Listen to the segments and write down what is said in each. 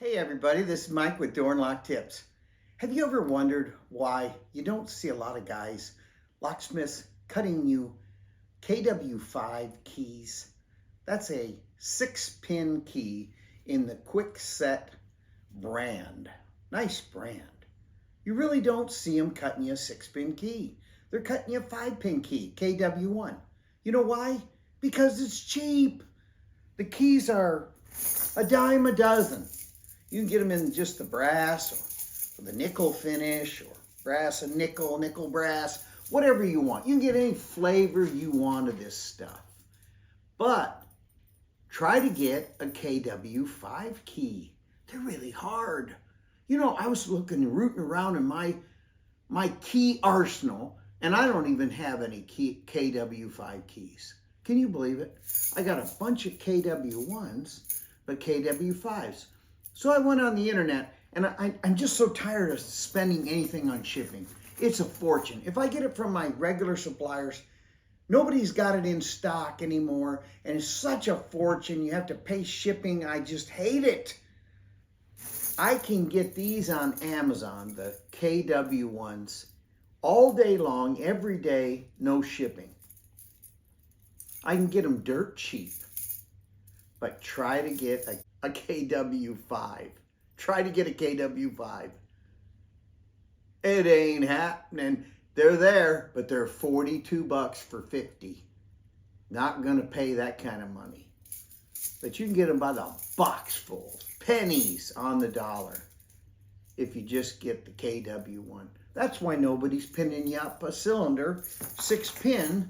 Hey everybody, this is Mike with Door and Lock Tips. Have you ever wondered why you don't see a lot of guys, locksmiths, cutting you KW5 keys? That's a 6-pin key in the Kwikset brand. Nice brand. You really don't see them cutting you a 6-pin key. They're cutting you a 5-pin key, KW1. You know why? Because it's cheap. The keys are a dime a dozen. You can get them in just the brass or the nickel finish or brass and nickel, nickel brass, whatever you want. You can get any flavor you want of this stuff. But try to get a KW5 key. They're really hard. You know, I was rooting around in my key arsenal, and I don't even have any KW5 keys. Can you believe it? I got a bunch of KW1s, but KW5s. So I went on the internet, and I'm just so tired of spending anything on shipping. It's a fortune. If I get it from my regular suppliers, nobody's got it in stock anymore, and it's such a fortune. You have to pay shipping. I just hate it. I can get these on Amazon, the KW1s, all day long, every day, no shipping. I can get them dirt cheap, but try to get a KW5. Try to get a KW5. It ain't happening. They're there, but they're 42 bucks for 50. Not gonna pay that kind of money. But you can get them by the box full, pennies on the dollar, if you just get the KW1. That's why nobody's pinning you up a cylinder, 6-pin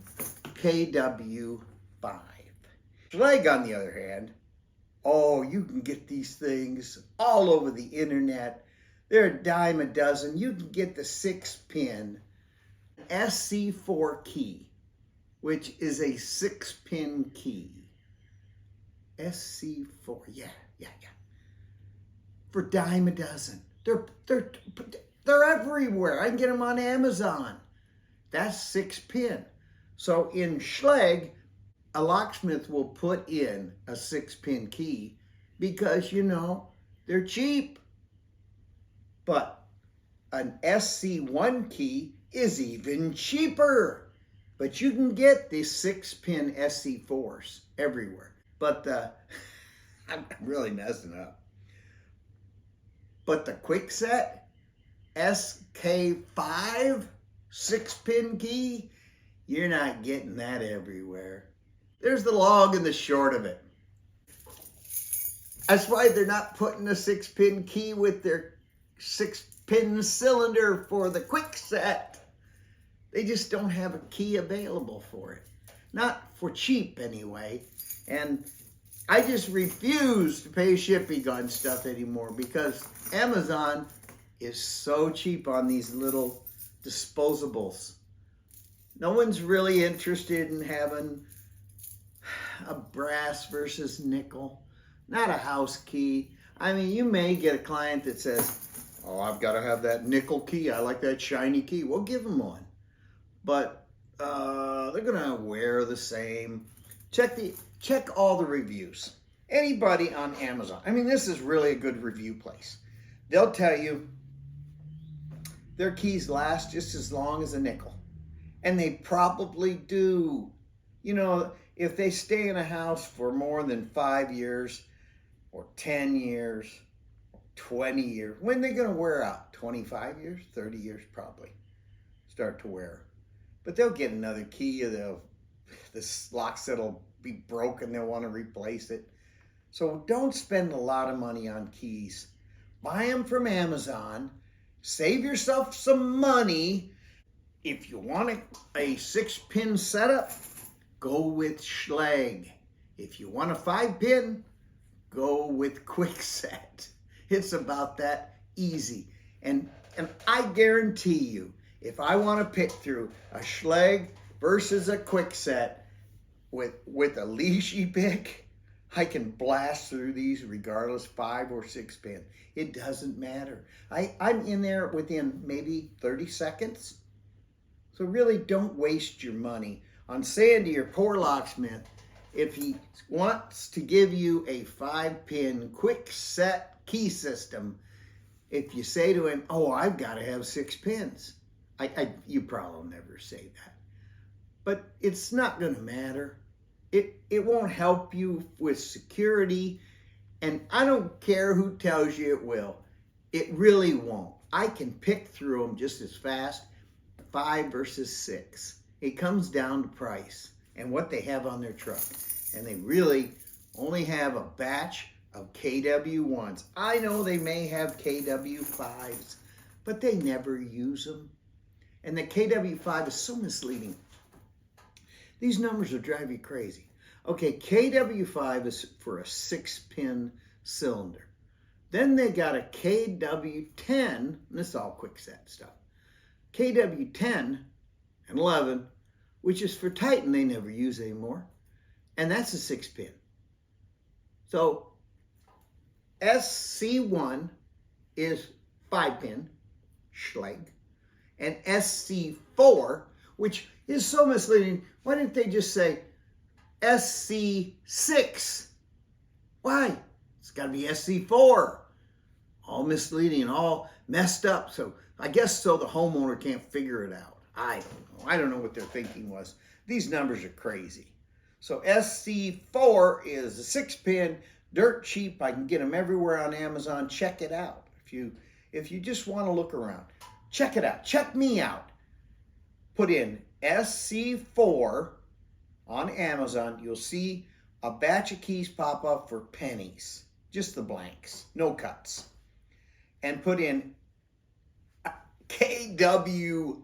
KW5. Schleg, on the other hand, oh, you can get these things all over the internet. They're a dime a dozen. You can get the 6-pin SC4 key, which is a 6-pin key. SC4, yeah. For dime a dozen. They're everywhere. I can get them on Amazon. That's 6-pin. So in Schleg, a locksmith will put in a 6-pin key because, you know, they're cheap. But an SC1 key is even cheaper. But you can get the 6-pin SC4s everywhere. But I'm really messing up. But the Kwikset SK5 6-pin key, you're not getting that everywhere. There's the long and the short of it. That's why they're not putting a 6-pin key with their 6-pin cylinder for the Kwikset. They just don't have a key available for it. Not for cheap anyway. And I just refuse to pay shipping on stuff anymore because Amazon is so cheap on these little disposables. No one's really interested in having a brass versus nickel, not a house key. I mean, you may get a client that says, oh, I've got to have that nickel key. I like that shiny key. Well, give them one. But they're going to wear the same. Check all the reviews. Anybody on Amazon. I mean, this is really a good review place. They'll tell you their keys last just as long as a nickel. And they probably do. You know, if they stay in a house for more than 5 years or 10 years, or 20 years, when are they going to wear out? 25 years, 30 years probably start to wear. But they'll get another key, or the lock set will be broken, they'll want to replace it. So don't spend a lot of money on keys. Buy them from Amazon. Save yourself some money. If you want a 6-pin setup, go with Schleg. If you want a 5-pin, go with Kwikset. It's about that easy. And I guarantee you, if I want to pick through a Schleg versus a Kwikset with a leashy pick, I can blast through these regardless 5 or 6-pin. It doesn't matter. I'm in there within maybe 30 seconds. So really don't waste your money on saying to your poor locksmith, if he wants to give you a 5-pin Kwikset key system, if you say to him, oh, I've got to have 6 pins. You probably will never say that. But it's not going to matter. It won't help you with security. And I don't care who tells you it will. It really won't. I can pick through them just as fast, 5 versus 6. It comes down to price and what they have on their truck. And they really only have a batch of KW1s. I know they may have KW5s, but they never use them. And the KW5 is so misleading. These numbers will drive you crazy. Okay, KW5 is for a 6-pin cylinder. Then they got a KW10, and this is all Kwikset stuff. KW10 and 11, which is for Titan, they never use anymore. And that's a 6-pin. So SC1 is 5-pin Schleg, and SC4, which is so misleading. Why didn't they just say SC6? Why? It's got to be SC4. All misleading, all messed up. So I guess so the homeowner can't figure it out. I don't know. I don't know what their thinking was. These numbers are crazy. So SC4 is a 6-pin, dirt cheap. I can get them everywhere on Amazon. Check it out. If you just want to look around, check it out. Check me out. Put in SC4 on Amazon. You'll see a batch of keys pop up for pennies. Just the blanks, no cuts. And put in KW5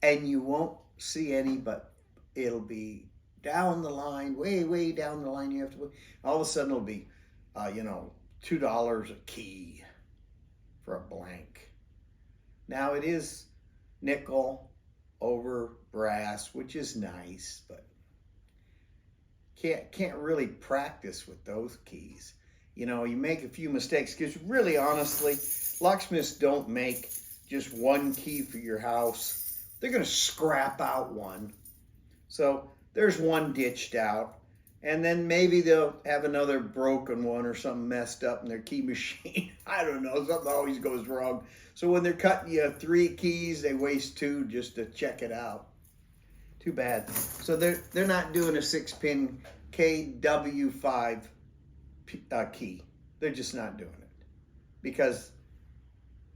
and you won't see any, but it'll be down the line, way down the line. You have to put, all of a sudden it'll be, $2 a key for a blank. Now it is nickel over brass, which is nice, but can't really practice with those keys. You make a few mistakes because really, honestly, locksmiths don't make just one key for your house. They're going to scrap out one. So there's one ditched out. And then maybe they'll have another broken one or something messed up in their key machine. I don't know. Something always goes wrong. So when they're cutting you 3 keys, they waste 2 just to check it out. Too bad. So they're not doing a 6-pin KW5 key. They're just not doing it because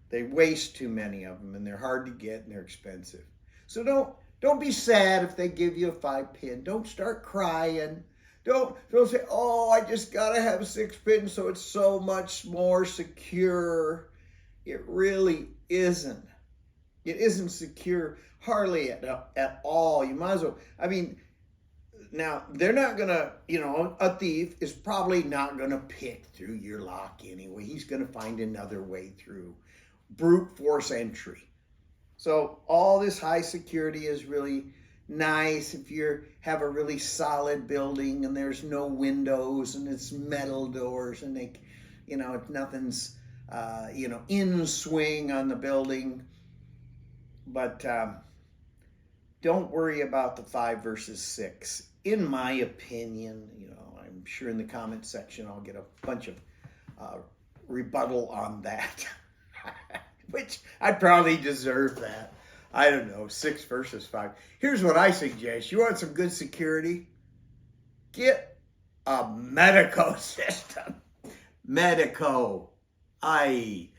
they waste too many of them and they're hard to get and they're expensive. So don't be sad if they give you a 5-pin. Don't start crying. Don't say, oh, I just gotta have a 6-pin so it's so much more secure. It really isn't. It isn't secure hardly at all. You might as well, now they're not gonna, a thief is probably not gonna pick through your lock anyway. He's gonna find another way through. Brute force entry. So all this high security is really nice if you have a really solid building and there's no windows and it's metal doors and nothing's in swing on the building. But don't worry about the 5 versus 6. In my opinion, I'm sure in the comment section I'll get a bunch of rebuttal on that, which I probably deserve that. I don't know, 6 versus 5. Here's what I suggest. You want some good security? Get a Medico system. Medico. They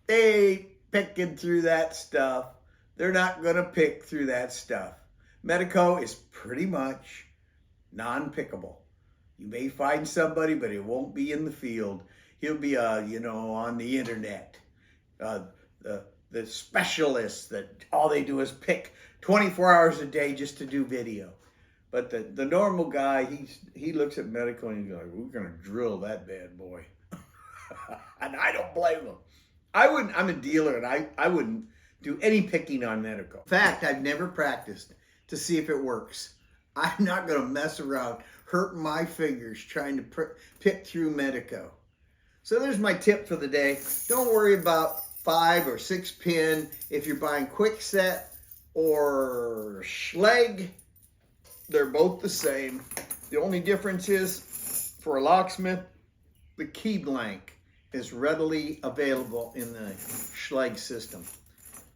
ain't picking through that stuff. They're not going to pick through that stuff. Medico is pretty much non-pickable. You may find somebody, but it won't be in the field. He'll be, on the internet. The specialists that all they do is pick 24 hours a day just to do video. But the normal guy, he looks at Medico and he's like, we're going to drill that bad boy. And I don't blame him. I'm a dealer and I wouldn't do any picking on Medico. In fact, I've never practiced to see if it works. I'm not going to mess around hurting my fingers trying to pick through Medico. So there's my tip for the day. Don't worry about 5 or 6-pin. If you're buying Kwikset or Schleg, they're both the same. The only difference is For a locksmith, the key blank is readily available in the Schlage system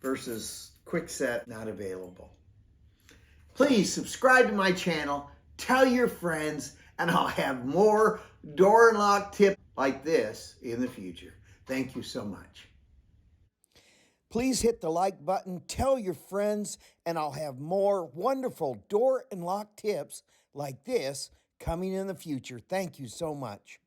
versus Kwikset not available. Please subscribe to my channel, tell your friends, and I'll have more door and lock tips like this in the future. Thank you so much. Please hit the like button, tell your friends, and I'll have more wonderful door and lock tips like this coming in the future. Thank you so much.